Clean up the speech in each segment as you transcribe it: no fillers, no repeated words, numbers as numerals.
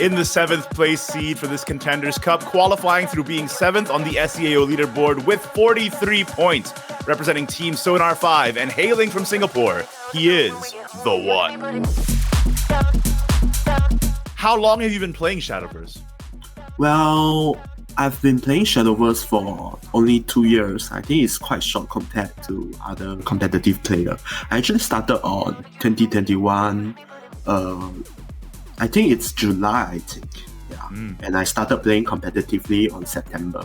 in the 7th place seed for this Contenders Cup, qualifying through being 7th on the SEAO leaderboard with 43 points, representing Team Sonar 5 and hailing from Singapore. He is THEone. How long have you been playing Shadowverse? Well, I've been playing Shadowverse for only 2 years. I think it's quite short compared to other competitive players. I actually started on 2021. I think it's July, and I started playing competitively on September.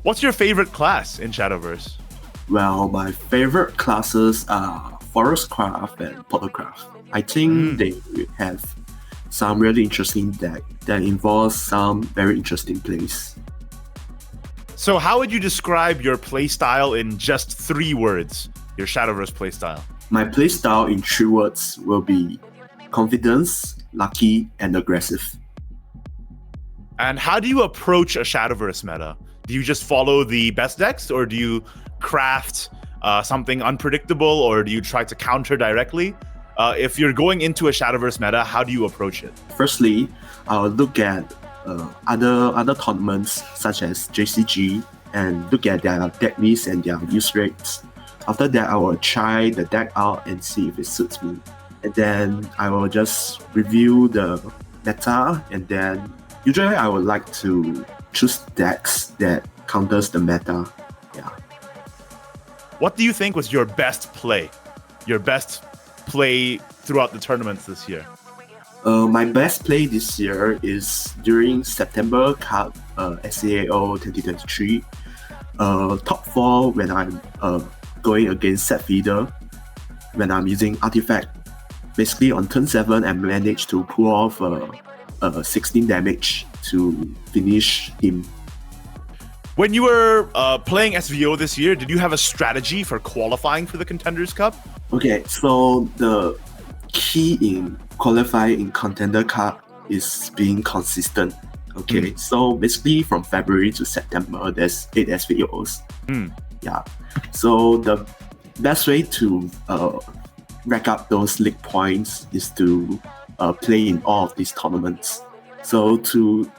What's your favorite class in Shadowverse? Well, my favorite classes are Forest Craft and Portalcraft. I think they have some really interesting deck that involves some very interesting plays. So how would you describe your playstyle in just 3 words? Your Shadowverse playstyle. My playstyle in 3 words will be confidence, lucky, and aggressive. And how do you approach a Shadowverse meta? Do you just follow the best decks, or do you craft something unpredictable, or do you try to counter directly? If you're going into a Shadowverse meta, how do you approach it? Firstly, I'll look at other tournaments such as JCG and look at their deck lists and their use rates. After that, I will try the deck out and see if it suits me. And then I will just review the meta, and then usually I would like to choose decks that counters the meta. Yeah. What do you think was your best play? Your best play throughout the tournaments this year? My best play this year is during September Cup, SEAO 2023. Top 4 when I'm going against Set Feeder, when I'm using Artifact. Basically on turn 7, I managed to pull off 16 damage to finish him. When you were playing SVO this year, did you have a strategy for qualifying for the Contenders Cup? Okay, so the key in qualifying in Contender Cup is being consistent. Okay, so basically from February to September, there's 8 SVOs. Yeah, so the best way to rack up those league points is to play in all of these tournaments. So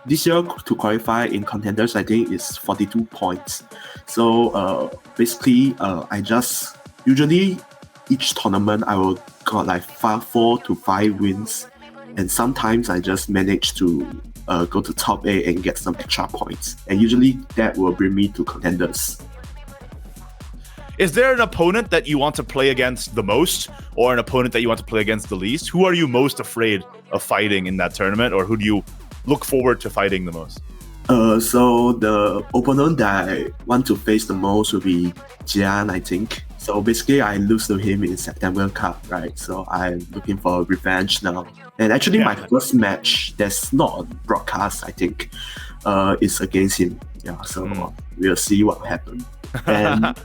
this year to qualify in Contenders, I think is 42 points. So basically, I just usually each tournament I will got like 4 to 5 wins, and sometimes I just manage to go to top 8 and get some extra points, and usually that will bring me to Contenders. Is there an opponent that you want to play against the most, or an opponent that you want to play against the least? Who are you most afraid of fighting in that tournament, or who do you look forward to fighting the most? So the opponent that I want to face the most will be THEone, I think. So basically, I lose to him in September Cup, right? So I'm looking for revenge now. And actually, my first match that's not broadcast, I think, is against him. Yeah, so we'll see what will happen. And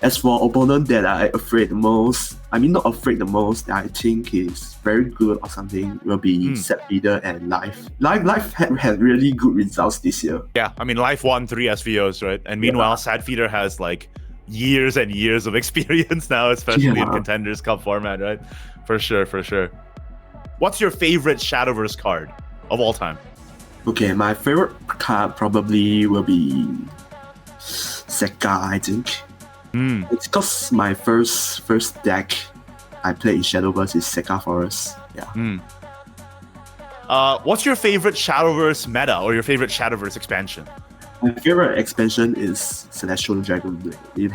as for opponent that I afraid the most, I mean not afraid the most, that I think is very good or something, will be Set Feeder and Life. Life had really good results this year. Yeah, I mean Life won 3 SVOs, right? And meanwhile, Set Feeder has like years and years of experience now, especially in Contenders Cup format, right? For sure, for sure. What's your favorite Shadowverse card of all time? Okay, my favorite card probably will be Sekka, I think. It's because my first deck I played in Shadowverse is Sekka Forest. Yeah. What's your favorite Shadowverse meta or your favorite Shadowverse expansion? My favorite expansion is Celestial Dragon Blade.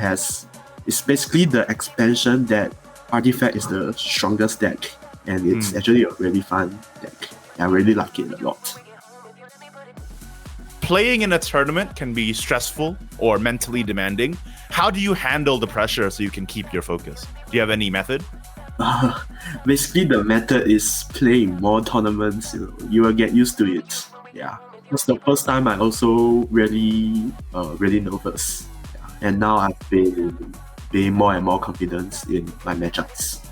It's basically the expansion that Artifact is the strongest deck, and it's actually a really fun deck. I really like it a lot. Playing in a tournament can be stressful or mentally demanding. How do you handle the pressure so you can keep your focus? Do you have any method? Basically, the method is playing more tournaments. You will get used to it. Yeah, it's the first time I also really nervous, and now I've been being more and more confident in my matchups.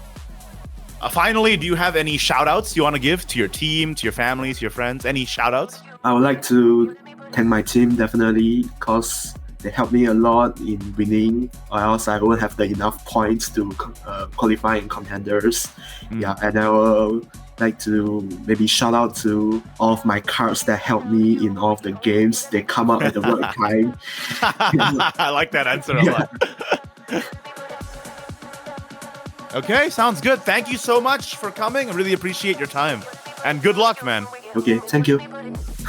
Finally, do you have any shout-outs you want to give to your team, to your family, to your friends? Any shout-outs? I would like to thank my team, definitely, because they helped me a lot in winning, or else I won't have enough points to qualify in Contenders. Yeah, and I will like to maybe shout out to all of my cards that help me in all of the games. They come out at the right time. I like that answer a lot. Okay, sounds good. Thank you so much for coming. I really appreciate your time. And good luck, man. Okay, thank you.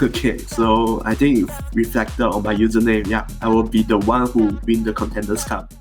Okay, so I think it reflected on my username. Yeah, I will be the one who win the Contenders Cup.